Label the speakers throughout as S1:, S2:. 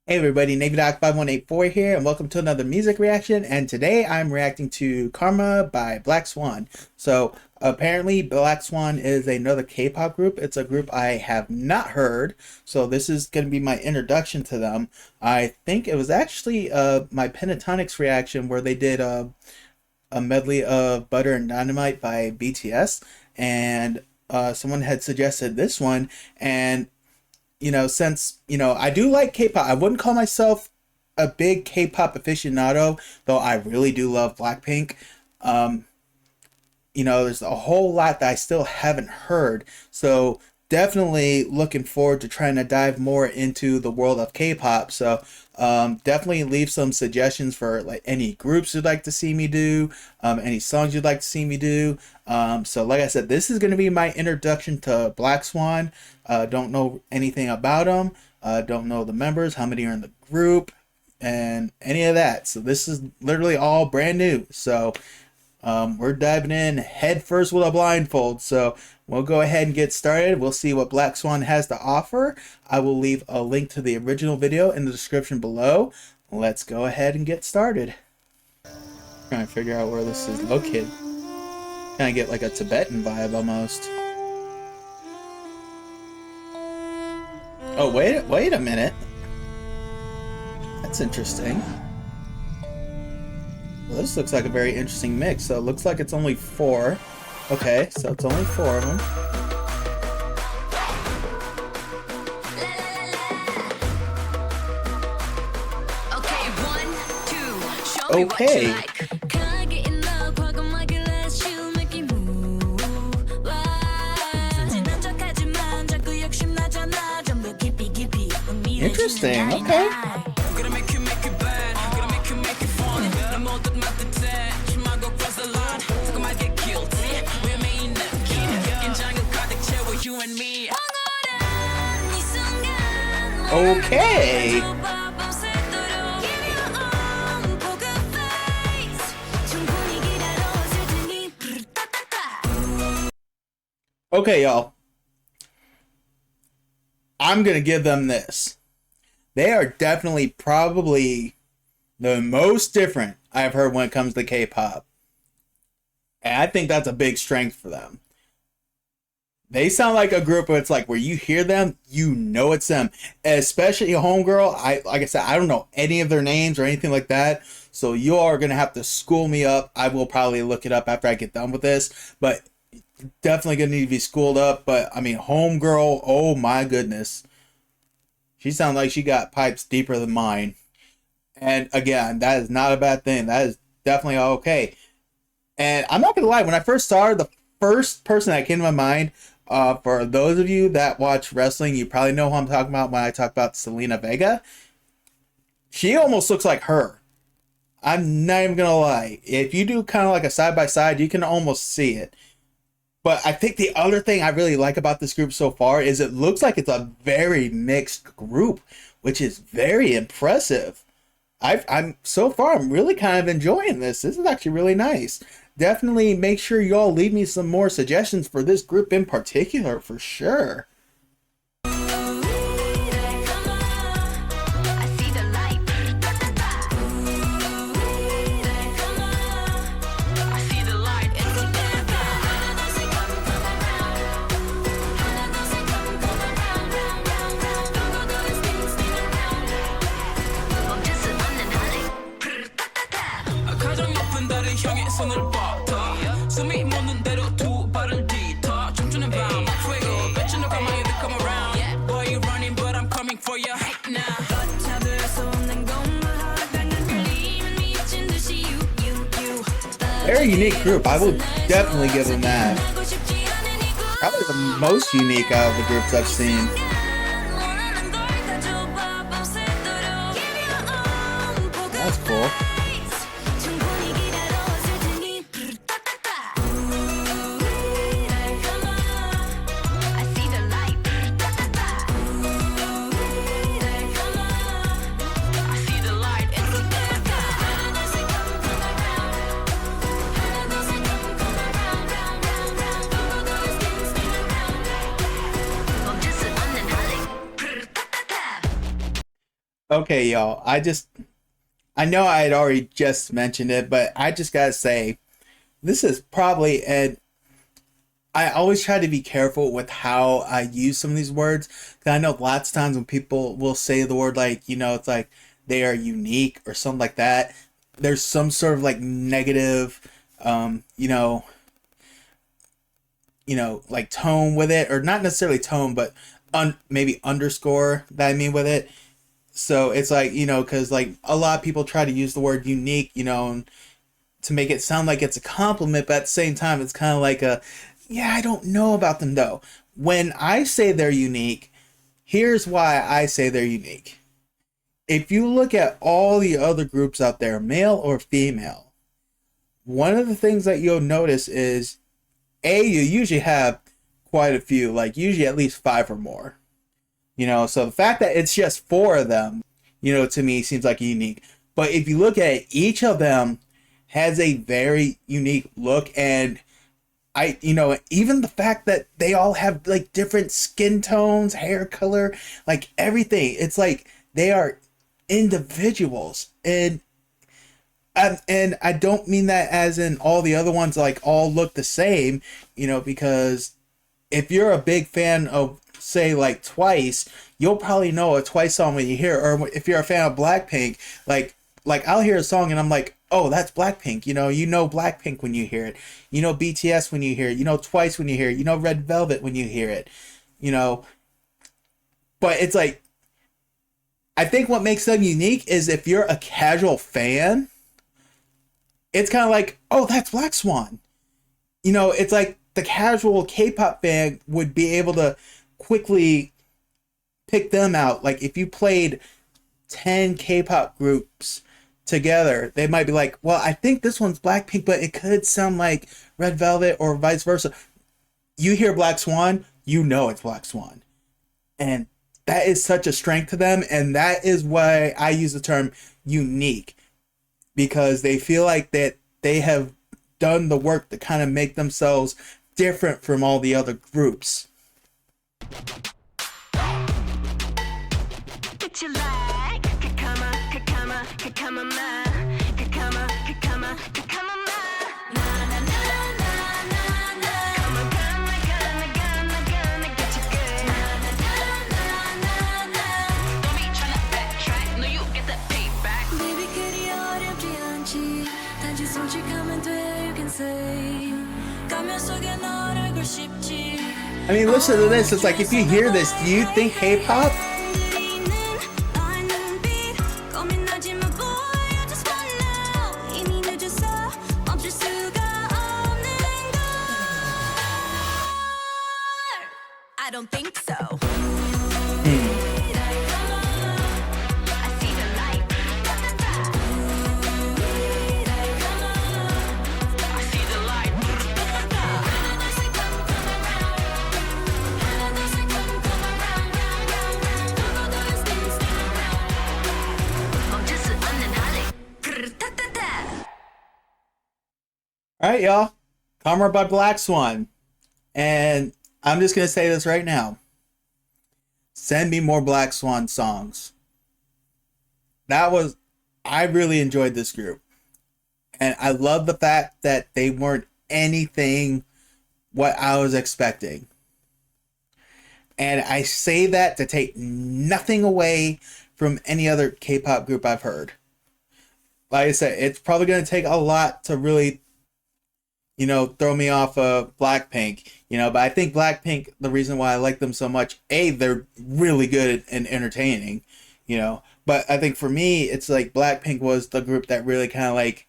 S1: Hey everybody, NavyDoc5184 here, and welcome to another music reaction. And today I'm reacting to Karma by Black Swan. So apparently Black Swan is another K-pop group. It's a group I have not heard, so this is going to be my introduction to them. I think it was actually my Pentatonics reaction where they did a medley of Butter and Dynamite by BTS, and someone had suggested this one, and since, I do like K-pop, I wouldn't call myself a big K-pop aficionado, though I really do love Blackpink. There's a whole lot that I still haven't heard. So definitely looking forward to trying to dive more into the world of K-pop. So definitely leave some suggestions for like any groups you'd like to see me do, any songs you'd like to see me do. So like I said, this is going to be my introduction to Black Swan. Don't know anything about them. Don't know the members, how many are in the group, and any of that. So this is literally all brand new. So we're diving in head first with a blindfold. So we'll go ahead and get started. We'll see what Black Swan has to offer. I will leave a link to the original video in the description below. Let's go ahead and get started. Trying to figure out where this is located. Kind of get like a Tibetan vibe almost. Oh, wait a minute. That's interesting. Well, this looks like a very interesting mix. So it looks like it's only 4. Okay, so it's only 4 of them. Okay. Interesting. Okay. Okay. Okay, y'all. I'm gonna give them this. They are definitely probably the most different I've heard when it comes to K-pop. And I think that's a big strength for them. They sound like a group where it's like where you hear them, you know it's them. Especially Homegirl. Like I said, I don't know any of their names or anything like that. So you are gonna have to school me up. I will probably look it up after I get done with this. But definitely gonna need to be schooled up. But I mean, Homegirl, oh my goodness. She sounds like she got pipes deeper than mine. And again, that is not a bad thing. That is definitely okay. And I'm not gonna lie, when I first saw her, the first person that came to my mind, for those of you that watch wrestling, you probably know who I'm talking about when I talk about Selena Vega. She almost looks like her. I'm not even gonna lie. If you do kind of like a side by side, you can almost see it. But I think the other thing I really like about this group so far is it looks like it's a very mixed group, which is very impressive. I'm so far, I'm really kind of enjoying this. This is actually really nice. Definitely make sure y'all leave me some more suggestions for this group in particular, for sure. Very unique group. I will definitely give them that. Probably the most unique out of the groups I've seen. That's cool. Okay, y'all. I know I had already just mentioned it, but I just gotta say, this is probably, and I always try to be careful with how I use some of these words. 'Cause I know lots of times when people will say the word like, it's like they are unique or something like that. There's some sort of like negative, um, you know, like tone with it, or not necessarily tone, but maybe underscore that I mean with it. So it's like, because like a lot of people try to use the word unique, to make it sound like it's a compliment, but at the same time, it's kind of like yeah, I don't know about them though. When I say they're unique, here's why I say they're unique. If you look at all the other groups out there, male or female, one of the things that you'll notice is you usually have quite a few, like usually at least five or more. So the fact that it's just four of them, to me seems like unique. But if you look at it, each of them has a very unique look, and even the fact that they all have like different skin tones, hair color, like everything. It's like they are individuals, and I don't mean that as in all the other ones like all look the same, because if you're a big fan of, say, like Twice, you'll probably know a Twice song when you hear it. Or if you're a fan of Blackpink, like I'll hear a song and I'm like, oh, that's Blackpink. You know Blackpink when you hear it. You know BTS when you hear it. You know Twice when you hear it. You know Red Velvet when you hear it. But it's like, I think what makes them unique is if you're a casual fan, it's kind of like, oh, that's BLACKSWAN. It's like the casual K-pop fan would be able to quickly pick them out. Like if you played 10 K-pop groups together, they might be like, well, I think this one's Blackpink, but it could sound like Red Velvet or vice versa. You hear BLACKSWAN, you know it's BLACKSWAN. And that is such a strength to them, and that is why I use the term unique, because they feel like that they have done the work to kind of make themselves different from all the other groups. I mean, listen to this. It's like, if you hear this, do you think K-pop?
S2: I don't think so.
S1: All right, y'all. Karma by BLACKSWAN. And I'm just going to say this right now. Send me more BLACKSWAN songs. I really enjoyed this group. And I love the fact that they weren't anything what I was expecting. And I say that to take nothing away from any other K-pop group I've heard. Like I said, it's probably going to take a lot to really, throw me off of Blackpink, but I think Blackpink, the reason why I like them so much, they're really good and entertaining, but I think for me, it's like Blackpink was the group that really kind of like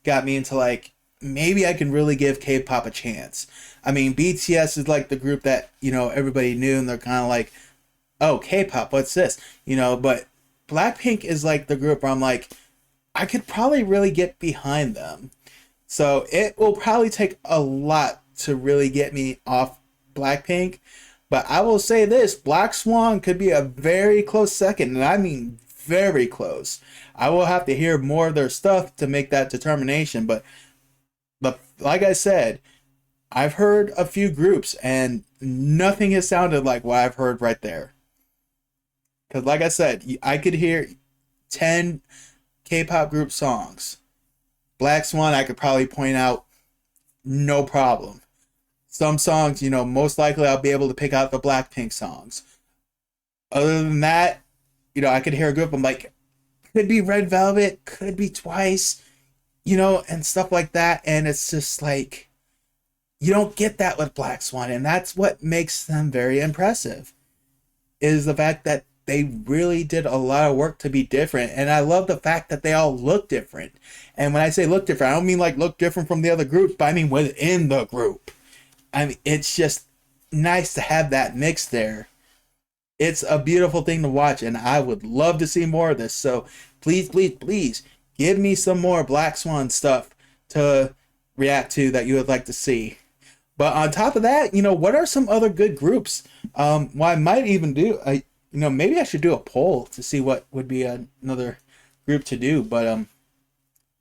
S1: got me into like, maybe I can really give K-pop a chance. I mean, BTS is like the group that, everybody knew, and they're kind of like, oh, K-pop, what's this? But Blackpink is like the group where I'm like, I could probably really get behind them. So it will probably take a lot to really get me off Blackpink. But I will say this, BLACKSWAN could be a very close second, and I mean very close. I will have to hear more of their stuff to make that determination. But like I said, I've heard a few groups, and nothing has sounded like what I've heard right there. Because like I said, I could hear, 10 K-pop group songs. Black Swan, I could probably point out no problem. Some songs, you know, most likely I'll be able to pick out the Blackpink songs. Other than that, you know, I could hear a group, I'm like, could be Red Velvet, could be Twice, you know, and stuff like that. And it's just like, you don't get that with Black Swan. And that's what makes them very impressive, is the fact that they really did a lot of work to be different. And I love the fact that they all look different. And when I say look different, I don't mean like look different from the other groups, but I mean within the group. I mean, it's just nice to have that mix there. It's a beautiful thing to watch, and I would love to see more of this. So please, please, please give me some more Black Swan stuff to react to that you would like to see. But on top of that, you know, what are some other good groups? Well, I might even do, maybe I should do a poll to see what would be another group to do. But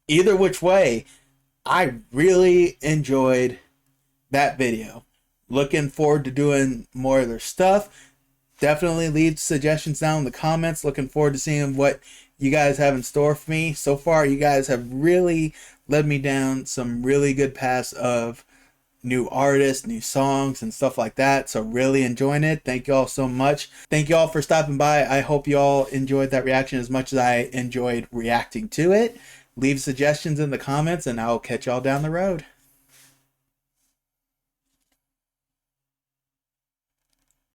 S1: either which way, I really enjoyed that video. Looking forward to doing more of their stuff. Definitely leave suggestions down in the comments. Looking forward to seeing what you guys have in store for me. So far, you guys have really led me down some really good paths of new artists, new songs, and stuff like that. So really enjoying it. Thank you all so much. Thank you all for stopping by. I hope you all enjoyed that reaction as much as I enjoyed reacting to it. Leave suggestions in the comments, and I'll catch y'all down the road.